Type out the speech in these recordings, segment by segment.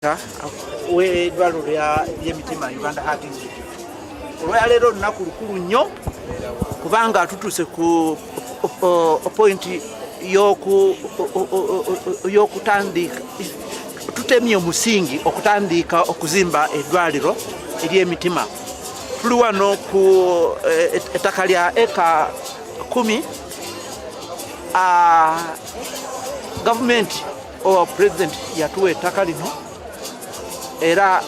W'eddwaliro ly'e Mitima Uganda Heart Institute. Olwaleero olunaku lukulu nnyo kubanga tutuuse ku point y'okutandika tutemye omusingi okutandika okuzimba eddwaliro ery'e Mitima. Tuli wano ku ettaka lya eka 10. Gavumenti owa President yatuwa ettaka lino era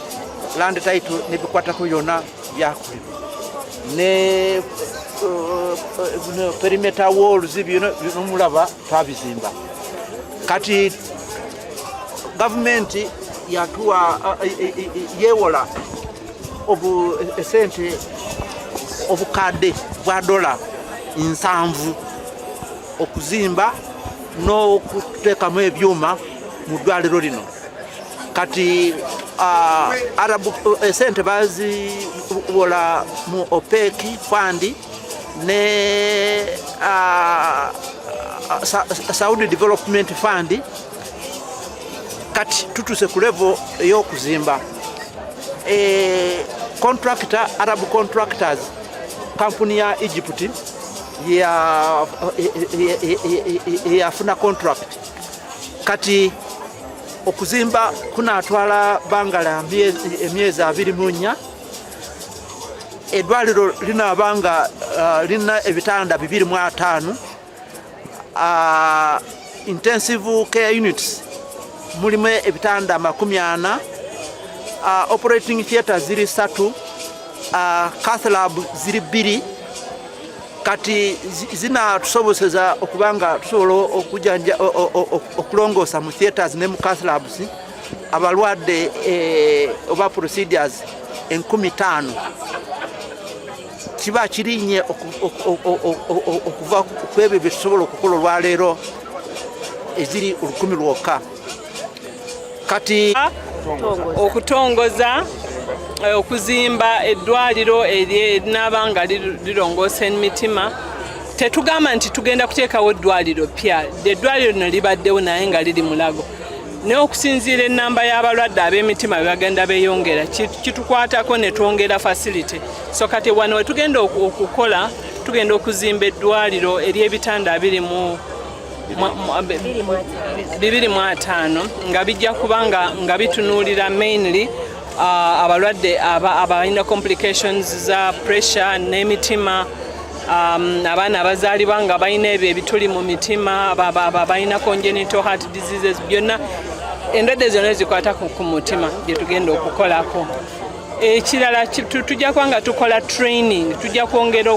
land title nebikwatako yona byakulibwa ne perimeter walls by'omulaba twabizimba. Kati gavumenti yatuwa yewola esente obukadde bwa $7 okuzimba n'okuteekamu ebyuma mu ddwaliro lino. Kati esente baziwola mu OPEC fund ne Saudi Development Fund. Kati tutuse ku level ey'okuzimba. Contractor, Arab contractors, company ya Egypt yafuna contract. Kati okuzimba kunatwala bangala emyezi 24. Eddwaliro linabanga lina ebitanda 25. Intensive care units mulimu ebitanda 40. Operating theater ziri 3. Cath lab ziri 2. Kati zina tusoboseza okubanga tusobola okujanja okulongosa mu theaters ne mu cath labs abalwadde oba procedures 15. Kiba kirinye okuva kwebyo bye tusobola okukola olwaleero eziri 10 lwokka. Kati okutongoza okuzimba eddwaliro erinabanga lirongoose Mitima. Tetugamba nti tugenda kuteekawo eddwaliro pya. Eddwaliro lino libaddewo naye nga liri Mulago. Naye okusinziira ennamba y'abalwadde ab'emitima bye bagenda beeyongera kitukwatako ne twongera facility. So kati wano we tugenda okukola tugenda okuzimba eddwaliro ery'ebitanda 225 nga bijja kubanga nga bitunuulira mainly abalwadde abalina complications za pressure n'emitima, abaana abazaalibwa nga balina ebyo ebituli mu mitima, balina congenital heart diseases, byonna endwadde zonna ezikwata ku mutima gye tugenda okukolako. Ekirala tujja kuba nga tukola training, tujja kwongera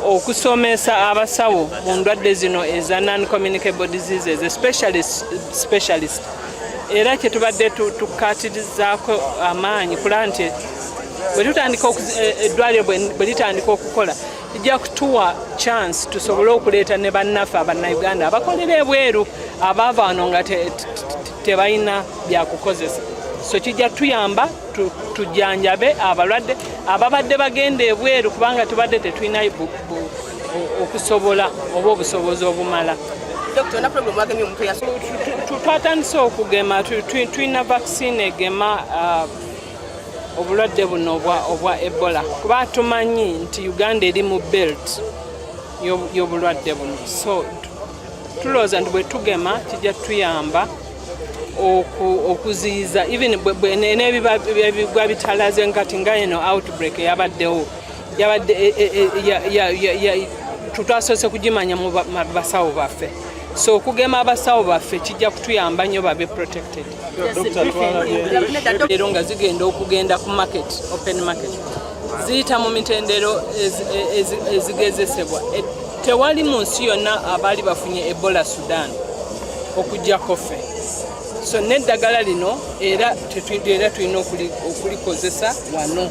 okusomesa abasawo mu ndwadde zino eza non-communicable diseases, specialist. Era kye tubadde tukatirizaako amaanyi kulaba nti bwe tutandika eddwaliro bwe litandika okukola lijja kutuwa chance tusobole okuleeta ne bannaffe abannayuganda abakolera ebweru abaava wano nga tebalina byakukozesa. So kijja tuyamba tujjanjabe abalwadde ababadde bagenda ebweru kubanga tubadde tetulina okusobola oba obusobozi obumala. Doctor, na problem wagemye omuntu yaso. Twatandise okugema, tulina vaccine egema obulwadde buno obwa Ebola. Kuba tumanyi nti Uganda eri mu belt y'obulwadde buno. So tulowooza nti bwe tugema kijja tuyamba okuziyiza even n'ebibwa bitalaze nkati nga eno outbreak yabaddewo tutwasoose kugimanya mu basawo baffe. So okugema abasawo baffe kijja kutuyamba nnyo babe protected. Leero nga zigenda okugenda ku market, open market, ziyita mu mitendero ezigezesebwa. Tewali mu nsi yonna abaali bafunye Ebola Sudan okujjako ffe. So n'eddagala lino era tulina okulikozesa wano.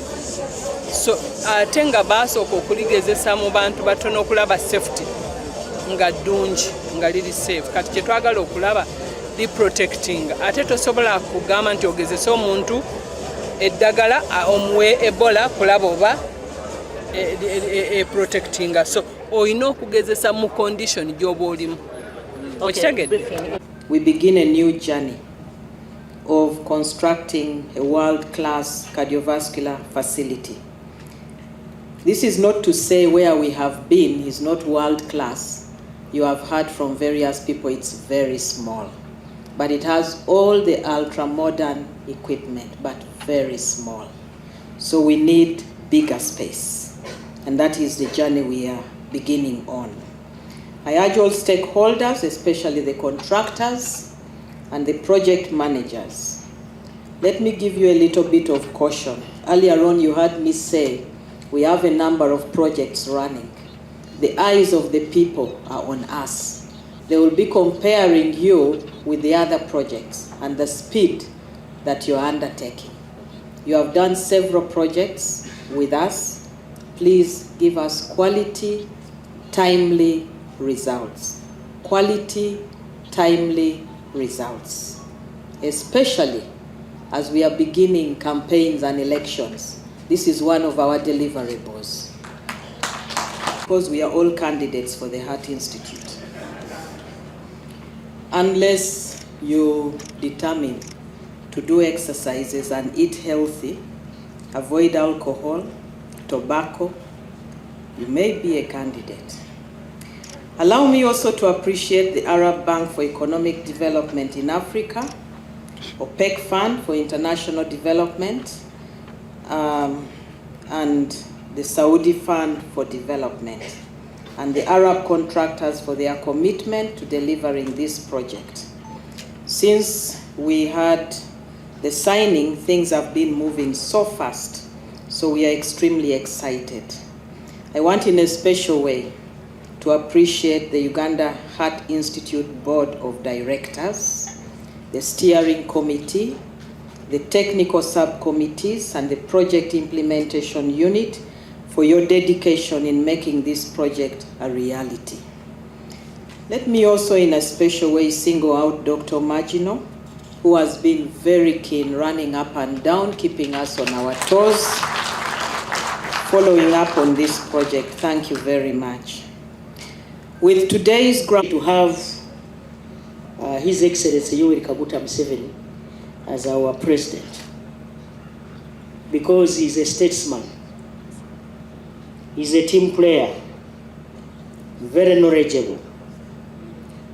So ate nga basooka okuligezesa mu bantu batono okulaba safety nga ddungi nga liri safe. Kati kye twagala okulaba li protecting. Ate tosobola kugamba nti ogezesa omuntu eddagala omuwe Ebola kulaba oba protecting. So oyina okugezesa mu condition gy'oba olimu. We begin a new journey of constructing a world-class cardiovascular facility. This is not to say where we have been is not world-class. You have heard from various people it's very small. But it has all the ultra-modern equipment, but very small. So we need bigger space. And that is the journey we are beginning on. I urge all stakeholders, especially the contractors and the project managers. Let me give you a little bit of caution. Earlier on, you heard me say we have a number of projects running. The eyes of the people are on us. They will be comparing you with the other projects and the speed that you're undertaking. You have done several projects with us. Please give us quality, timely results. Quality, timely results. Especially as we are beginning campaigns and elections. This is one of our deliverables. Because we are all candidates for the Heart Institute. Unless you determine to do exercises and eat healthy, avoid alcohol, tobacco, you may be a candidate. Allow me also to appreciate the Arab Bank for Economic Development in Africa, OPEC Fund for International Development, and the Saudi Fund for Development, and the Arab contractors for their commitment to delivering this project. Since we had the signing, things have been moving so fast, so we are extremely excited. I want in a special way to appreciate the Uganda Heart Institute Board of Directors, the steering committee, the technical subcommittees, and the project implementation unit for your dedication in making this project a reality. Let me also in a special way single out Dr. Magino, who has been very keen, running up and down, keeping us on our toes, following up on this project. Thank you very much. With today's grant to have His Excellency Yoweri Kaguta Museveni as our president, because he's a statesman, he's a team player, very knowledgeable,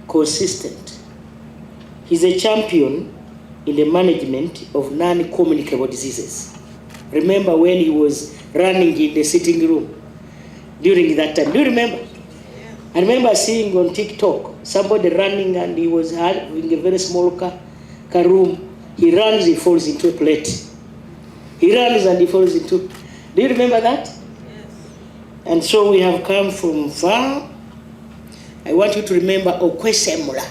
consistent. He's a champion in the management of non-communicable diseases. Remember when he was running in the sitting room during that time? Do you remember? I remember seeing on TikTok somebody running and he was having a very small car room. He runs, he falls into a plate. He runs and he falls into... Do you remember that? Yes. And so we have come from far. I want you to remember Okwesemula.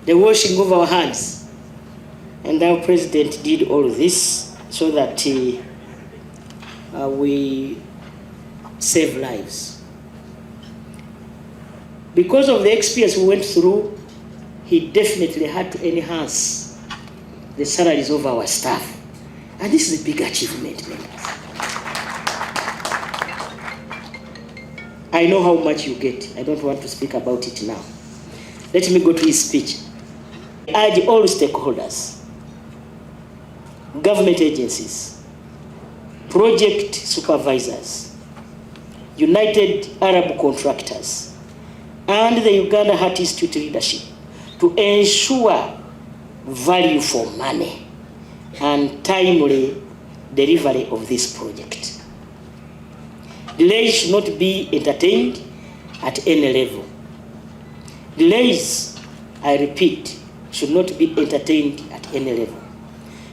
The washing of our hands. And our president did all this so that we save lives. Because of the experience we went through, he definitely had to enhance the salaries of our staff. And this is a big achievement, members. I know how much you get. I don't want to speak about it now. Let me go to his speech. I urge all stakeholders, government agencies, project supervisors, United Arab contractors, and the Uganda Heart Institute leadership to ensure value for money and timely delivery of this project. Delays should not be entertained at any level. Delays, I repeat, should not be entertained at any level.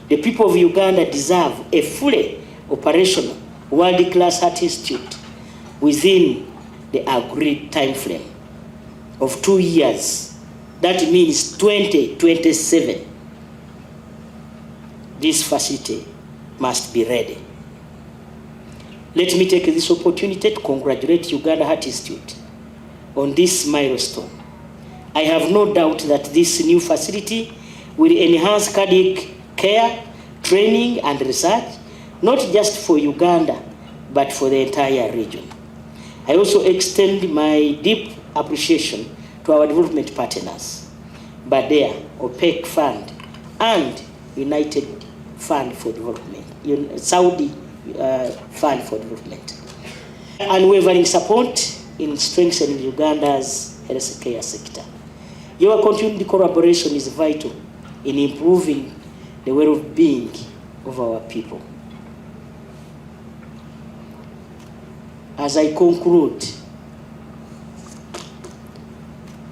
The people of Uganda deserve a fully operational world-class heart institute within the agreed time frame of 2 years. That means 2027. This facility must be ready. Let me take this opportunity to congratulate Uganda Heart Institute on this milestone. I have no doubt that this new facility will enhance cardiac care, training, and research, not just for Uganda, but for the entire region. I also extend my deep appreciation to our development partners. BADEA, OPEC Fund, and United Fund for Development, Saudi Fund for Development. Unwavering support in strengthening Uganda's healthcare sector. Your continued collaboration is vital in improving the well-being of our people. As I conclude,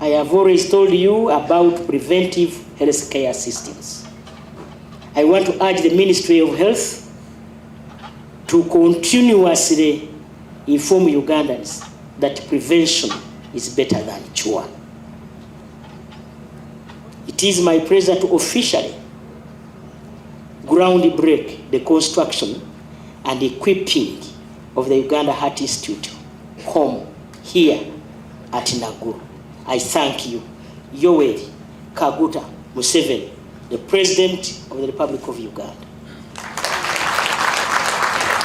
I have always told you about preventive healthcare systems. I want to urge the Ministry of Health to continuously inform Ugandans that prevention is better than cure. It is my pleasure to officially ground break the construction and equipping of the Uganda Heart Institute home here at Naguru. I thank you, Yoweri Kaguta Museveni, the President of the Republic of Uganda.